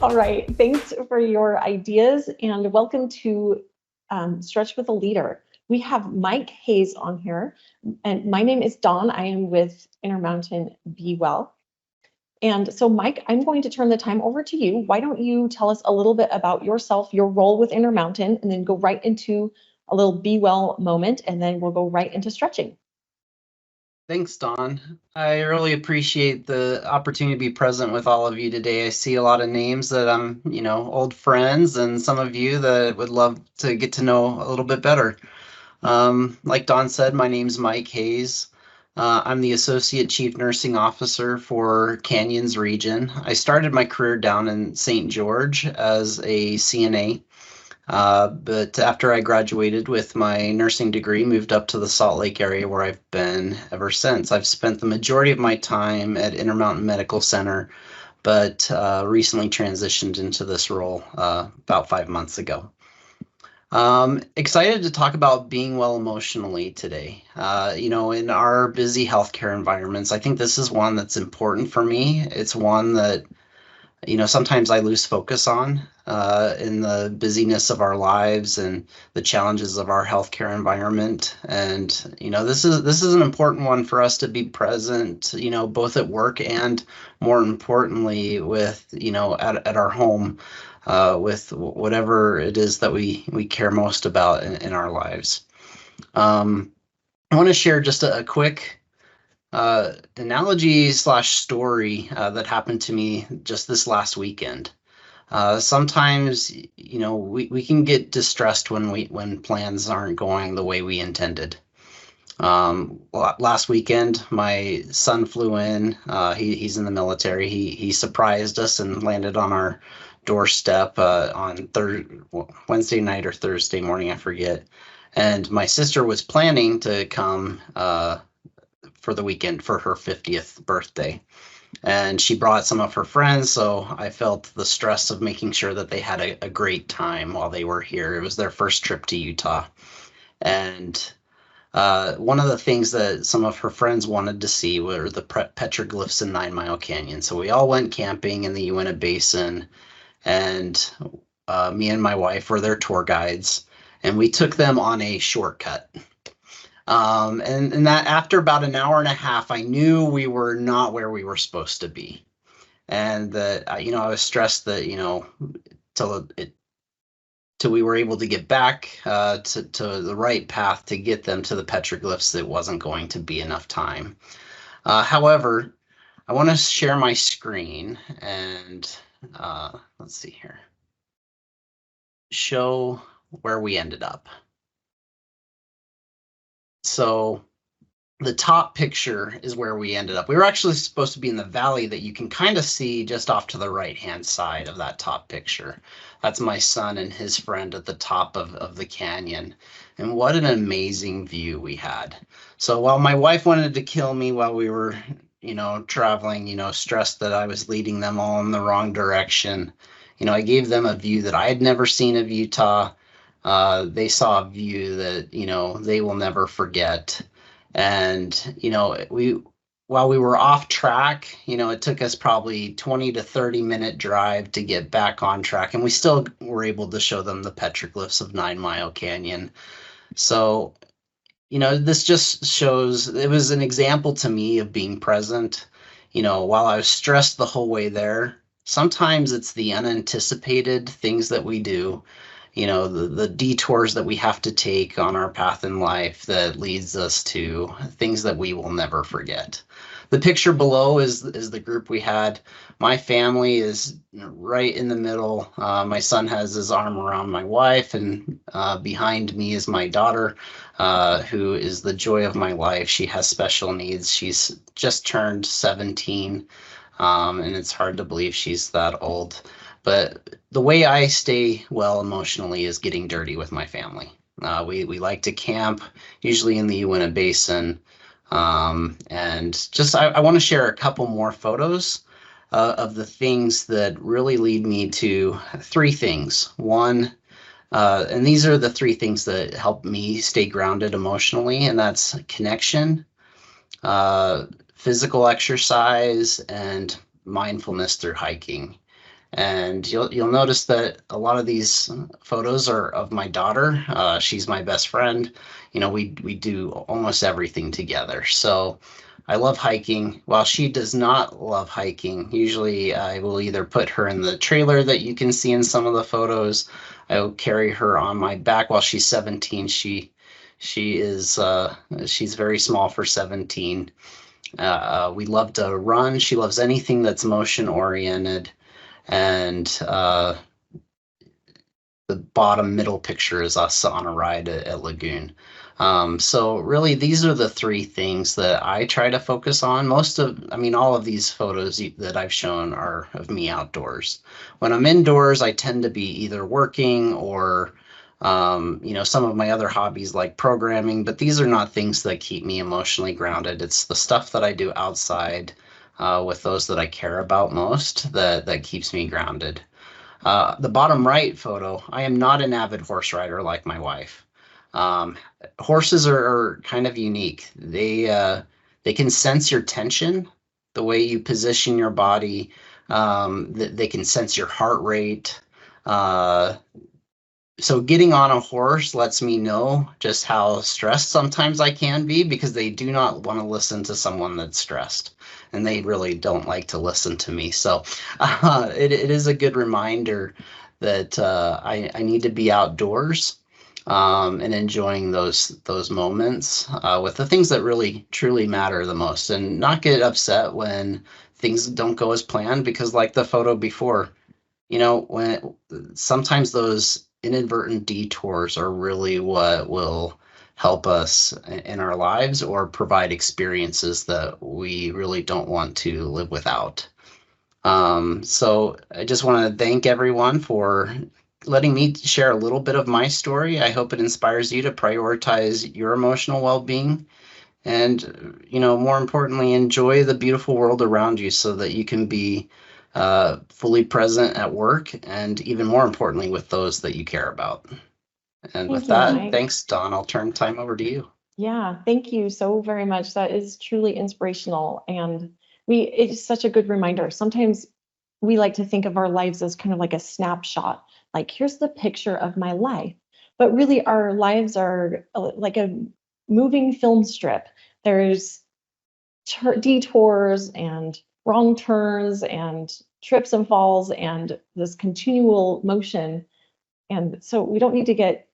All right, thanks for your ideas and welcome to Stretch with a Leader. We have Mike Hayes on here, and my name is Dawn. I am with Intermountain Be Well. And so, Mike, I'm going to turn the time over to you. Why don't you tell us a little bit about yourself, your role with Intermountain, and then go right into a little Be Well moment, and then we'll go right into stretching. Thanks, Dawn. I really appreciate the opportunity to be present with all of you today. I see a lot of names that I'm, old friends, and some of you that would love to get to know a little bit better. Like Dawn said, my name's Mike Hayes. I'm the Associate Chief Nursing Officer for Canyons Region. I started my career down in St. George as a CNA. But after I graduated with my nursing degree, moved up to the Salt Lake area where I've been ever since. I've spent the majority of my time at Intermountain Medical Center, but recently transitioned into this role about 5 months ago. Excited to talk about being well emotionally today. In our busy healthcare environments, I think this is one that's important for me. It's one that sometimes I lose focus on in the busyness of our lives and the challenges of our healthcare environment. And this is an important one for us to be present, both at work and more importantly with at our home with whatever it is that we care most about in our lives. I want to share just a quick analogy / story that happened to me just this last weekend. Sometimes, we can get distressed when plans aren't going the way we intended. Last weekend, my son flew in. He's in the military. He surprised us and landed on our doorstep on Wednesday night or Thursday morning, I forget. And my sister was planning to come for the weekend for her 50th birthday. And she brought some of her friends, so I felt the stress of making sure that they had a great time while they were here. It was their first trip to Utah. And one of the things that some of her friends wanted to see were the petroglyphs in 9 Mile Canyon. So we all went camping in the Uinta Basin, and me and my wife were their tour guides, and we took them on a shortcut. And that after about an hour and a half, I knew we were not where we were supposed to be. And that, I was stressed that, till we were able to get back to the right path to get them to the petroglyphs, it wasn't going to be enough time. However, I want to share my screen and let's see here. Show where we ended up. So the top picture is where we ended up. We were actually supposed to be in the valley that you can kind of see just off to the right-hand side of that top picture. That's my son and his friend at the top of the canyon. And what an amazing view we had. So while my wife wanted to kill me while we were, traveling, stressed that I was leading them all in the wrong direction, I gave them a view that I had never seen of Utah. They saw a view that, they will never forget. And, while we were off track, it took us probably 20 to 30-minute drive to get back on track. And we still were able to show them the petroglyphs of 9 Mile Canyon. So, this just shows, it was an example to me of being present. While I was stressed the whole way there, sometimes it's the unanticipated things that we do, the detours that we have to take on our path in life that leads us to things that we will never forget. The picture below is the group we had. My family is right in the middle. My son has his arm around my wife, and behind me is my daughter, who is the joy of my life. She has special needs. She's just turned 17, and it's hard to believe she's that old. But the way I stay well emotionally is getting dirty with my family. We like to camp, usually in the Uinta Basin. And just I want to share a couple more photos of the things that really lead me to 3 things. One, and these are the 3 things that help me stay grounded emotionally, and that's connection, physical exercise, and mindfulness through hiking. And you'll notice that a lot of these photos are of my daughter. She's my best friend. You know, we do almost everything together. So I love hiking. While she does not love hiking, usually I will either put her in the trailer that you can see in some of the photos. I will carry her on my back while she's 17. She is she's very small for 17. We love to run. She loves anything that's motion oriented. And the bottom middle picture is us on a ride at Lagoon. So really, these are the three things that I try to focus on. All of these photos that I've shown are of me outdoors. When I'm indoors, I tend to be either working or, some of my other hobbies like programming, but these are not things that keep me emotionally grounded. It's the stuff that I do outside with those that I care about most that keeps me grounded. The bottom right photo, I am not an avid horse rider like my wife. Um, Horses are kind of unique. They can sense your tension, the way you position your body. They can sense your heart rate. Uh, so getting on a horse lets me know just how stressed sometimes I can be because they do not want to listen to someone that's stressed, and they really don't like to listen to me. So it is a good reminder that I need to be outdoors and enjoying those moments with the things that really truly matter the most, and not get upset when things don't go as planned. Because like the photo before, when sometimes those inadvertent detours are really what will help us in our lives or provide experiences that we really don't want to live without. So I just want to thank everyone for letting me share a little bit of my story. I hope it inspires you to prioritize your emotional well-being and, more importantly, enjoy the beautiful world around you so that you can be fully present at work and even more importantly with those that you care about. And with Thank you, that, Mike. thanks, Don. I'll turn time over to you. Yeah, thank you so very much. That is truly inspirational. And it's such a good reminder. Sometimes we like to think of our lives as kind of like a snapshot, like here's the picture of my life. But really, our lives are like a moving film strip. There's detours and wrong turns and trips and falls and this continual motion. And so we don't need to get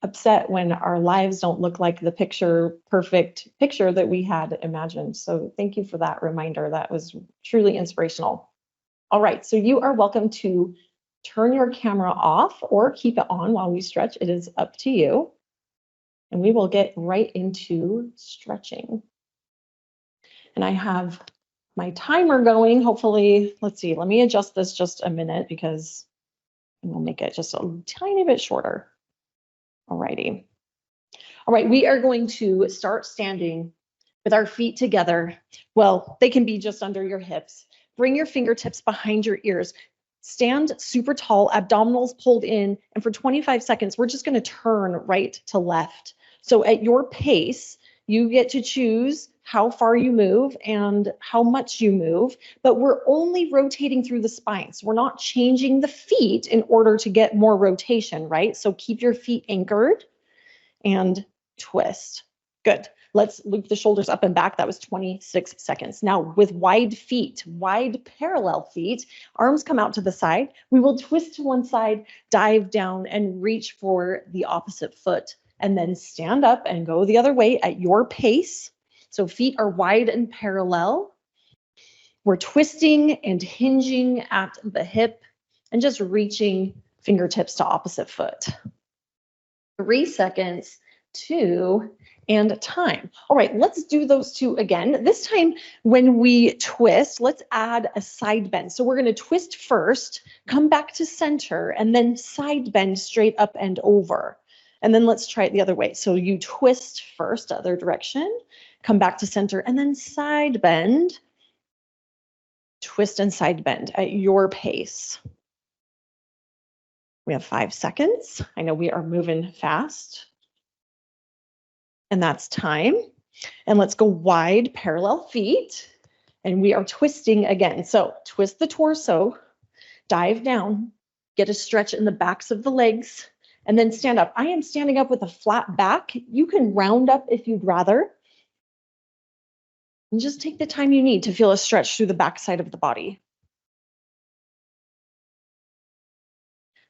upset when our lives don't look like the perfect picture that we had imagined. So thank you for that reminder. That was truly inspirational. All right, so you are welcome to turn your camera off or keep it on while we stretch. It is up to you. And we will get right into stretching. And I have my timer going. Hopefully, let's see, let me adjust this just a minute because we'll make it just a tiny bit shorter. All righty. All right, we are going to start standing with our feet together. Well, they can be just under your hips. Bring your fingertips behind your ears. Stand super tall, abdominals pulled in, and for 25 seconds, we're just going to turn right to left. So at your pace, you get to choose how far you move and how much you move, but we're only rotating through the spine. So we're not changing the feet in order to get more rotation, right? So keep your feet anchored and twist. Good. Let's loop the shoulders up and back. That was 26 seconds. Now with wide feet, wide parallel feet, arms come out to the side. We will twist to one side, dive down and reach for the opposite foot, and then stand up and go the other way at your pace. So feet are wide and parallel. We're twisting and hinging at the hip and just reaching fingertips to opposite foot. 3 seconds, 2, and time. All right, let's do those two again. This time when we twist, let's add a side bend. So we're going to twist first, come back to center, and then side bend straight up and over. And then let's try it the other way. So you twist first, other direction, come back to center, and then side bend, twist and side bend at your pace. We have 5 seconds. I know we are moving fast. And that's time. And let's go wide parallel feet. And we are twisting again. So twist the torso, dive down, get a stretch in the backs of the legs, and then stand up. I am standing up with a flat back. You can round up if you'd rather. And just take the time you need to feel a stretch through the backside of the body.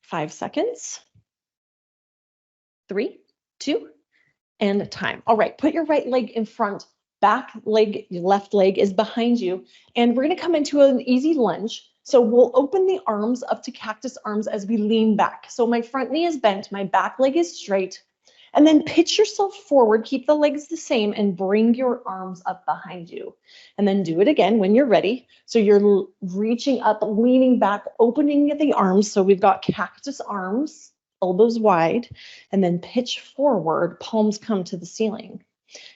5 seconds. 3, 2, and time. All right, put your right leg in front, back leg, your left leg is behind you. And we're gonna come into an easy lunge. So we'll open the arms up to cactus arms as we lean back. So my front knee is bent, my back leg is straight. And then pitch yourself forward, keep the legs the same, and bring your arms up behind you. And then do it again when you're ready. So you're reaching up, leaning back, opening the arms. So we've got cactus arms, elbows wide, and then pitch forward, palms come to the ceiling.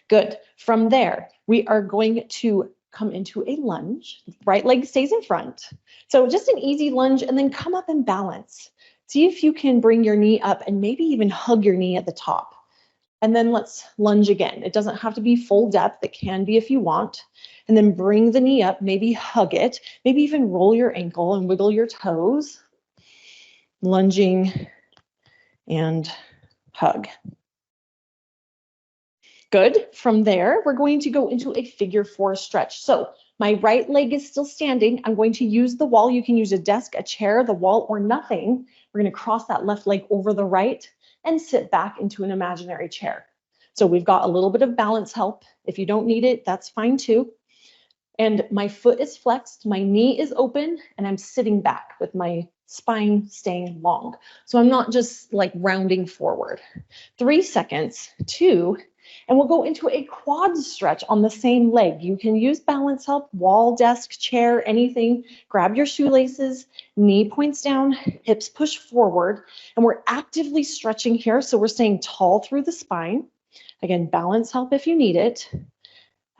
Good. From there, we are going to come into a lunge. Right leg stays in front. So just an easy lunge, and then come up and balance. See if you can bring your knee up and maybe even hug your knee at the top. And then let's lunge again. It doesn't have to be full depth. It can be if you want. And then bring the knee up, maybe hug it, maybe even roll your ankle and wiggle your toes. Lunging and hug. Good. From there, we're going to go into a figure 4 stretch. So my right leg is still standing. I'm going to use the wall. You can use a desk, a chair, the wall, or nothing. We're going to cross that left leg over the right and sit back into an imaginary chair. So we've got a little bit of balance help. If you don't need it, that's fine too. And my foot is flexed, my knee is open, and I'm sitting back with my spine staying long. So I'm not just like rounding forward. 3 seconds, 2, and we'll go into a quad stretch on the same leg. You can use balance help, wall, desk, chair, anything. Grab your shoelaces, knee points down, hips push forward, and we're actively stretching here. So we're staying tall through the spine. Again, balance help if you need it.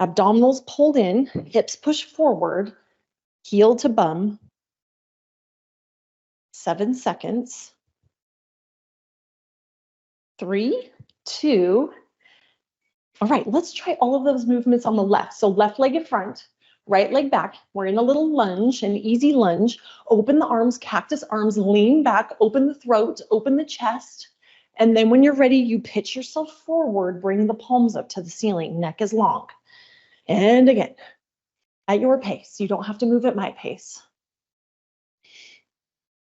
Abdominals pulled in, hips push forward, heel to bum. 7 seconds. 3, 2. All right, let's try all of those movements on the left. So left leg in front, right leg back. We're in a little lunge, an easy lunge. Open the arms, cactus arms, lean back, open the throat, open the chest. And then when you're ready, you pitch yourself forward, bring the palms up to the ceiling, neck is long. And again, at your pace. You don't have to move at my pace.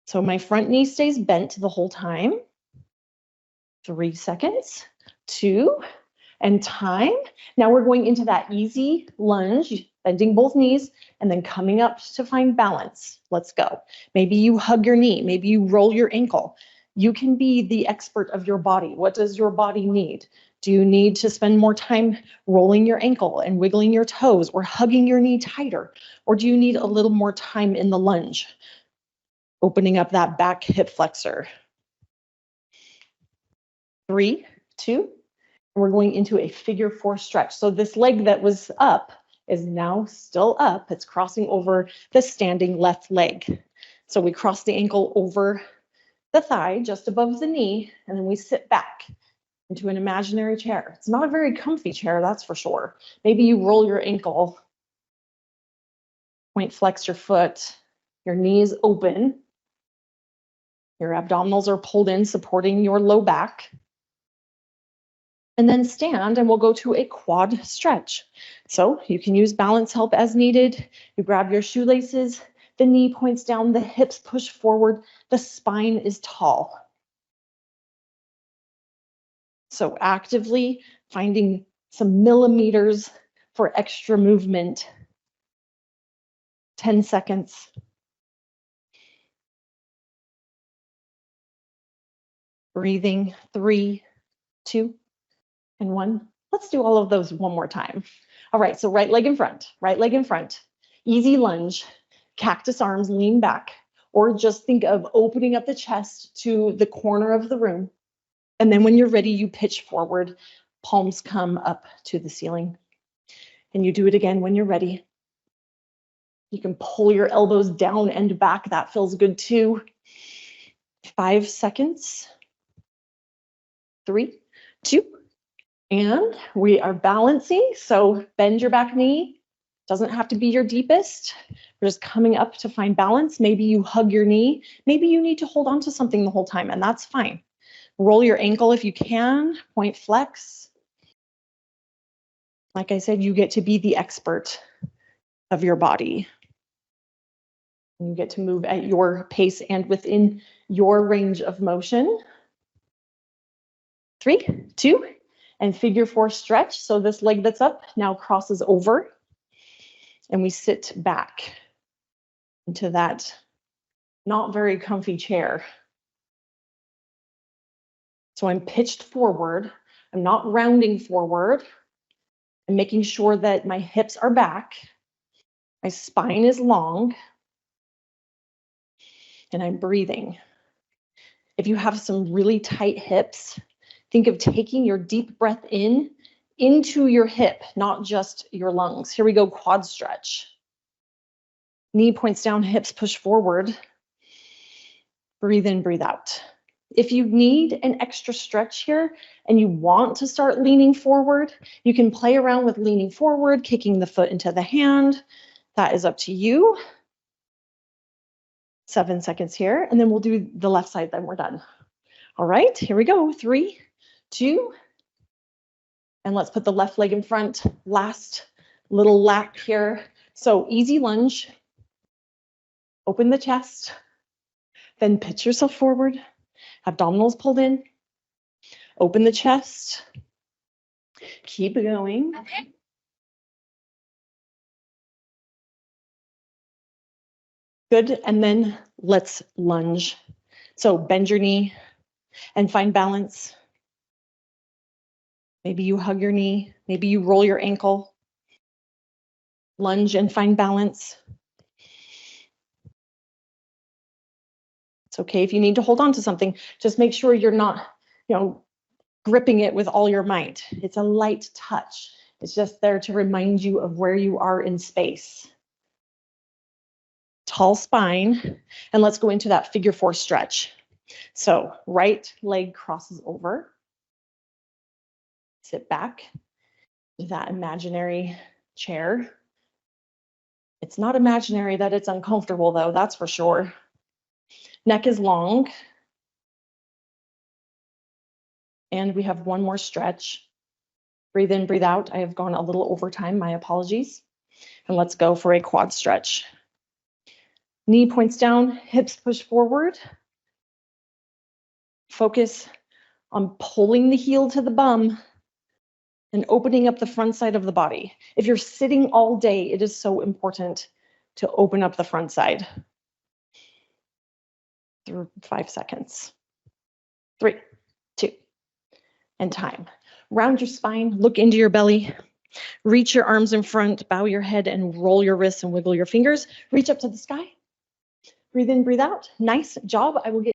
So my front knee stays bent the whole time. 3 seconds, 2, and time. Now we're going into that easy lunge, bending both knees, and then coming up to find balance. Let's go. Maybe you hug your knee. Maybe you roll your ankle. You can be the expert of your body. What does your body need? Do you need to spend more time rolling your ankle and wiggling your toes or hugging your knee tighter? Or do you need a little more time in the lunge? Opening up that back hip flexor. 3, 2, we're going into a figure 4 stretch. So this leg that was up is now still up. It's crossing over the standing left leg. So we cross the ankle over the thigh just above the knee, and then we sit back into an imaginary chair. It's not a very comfy chair, that's for sure. Maybe you roll your ankle, point flex your foot, your knees open, your abdominals are pulled in, supporting your low back. And then stand, and we'll go to a quad stretch. So you can use balance help as needed. You grab your shoelaces, the knee points down, the hips push forward, the spine is tall. So actively finding some millimeters for extra movement. 10 seconds. Breathing, 3, 2, and 1. Let's do all of those one more time. All right, so right leg in front, right leg in front. Easy lunge, cactus arms, lean back, or just think of opening up the chest to the corner of the room. And then when you're ready, you pitch forward, palms come up to the ceiling. And you do it again when you're ready. You can pull your elbows down and back. That feels good too. 5 seconds. 3, 2, and we are balancing. So bend your back knee, Doesn't have to be your deepest. We're just coming up to find balance. Maybe you hug your knee. Maybe you need to hold on to something the whole time, and that's fine. Roll your ankle if you can, point flex. Like I said, you get to be the expert of your body. You get to move at your pace and within your range of motion. 3, 2, and figure 4 stretch. So this leg that's up now crosses over, and we sit back into that not very comfy chair. So I'm pitched forward. I'm not rounding forward. I'm making sure that my hips are back. My spine is long. And I'm breathing. If you have some really tight hips, think of taking your deep breath in into your hip, not just your lungs. Here we go, quad stretch. Knee points down, hips push forward. Breathe in, breathe out. If you need an extra stretch here and you want to start leaning forward, you can play around with leaning forward, kicking the foot into the hand. That is up to you. 7 seconds here, and then we'll do the left side, then we're done. All right, here we go. 3, 2, and let's put the left leg in front. Last little lap here. So easy lunge. Open the chest, then pitch yourself forward. Abdominals pulled in. Open the chest. Keep going. Okay. Good, and then let's lunge. So bend your knee and find balance. Maybe you hug your knee, maybe you roll your ankle. Lunge and find balance. It's okay if you need to hold on to something. Just make sure you're not, gripping it with all your might. It's a light touch. It's just there to remind you of where you are in space. Tall spine, and let's go into that figure 4 stretch. So right leg crosses over. Sit back to that imaginary chair. It's not imaginary that it's uncomfortable though, that's for sure. Neck is long. And we have one more stretch. Breathe in, breathe out. I have gone a little over time, my apologies. And let's go for a quad stretch. Knee points down, hips push forward. Focus on pulling the heel to the bum and opening up the front side of the body. If you're sitting all day, it is so important to open up the front side. 5 seconds. 3, 2, and time. Round your spine, look into your belly. Reach your arms in front, bow your head and roll your wrists and wiggle your fingers. Reach up to the sky. Breathe in, breathe out. Nice job. I will get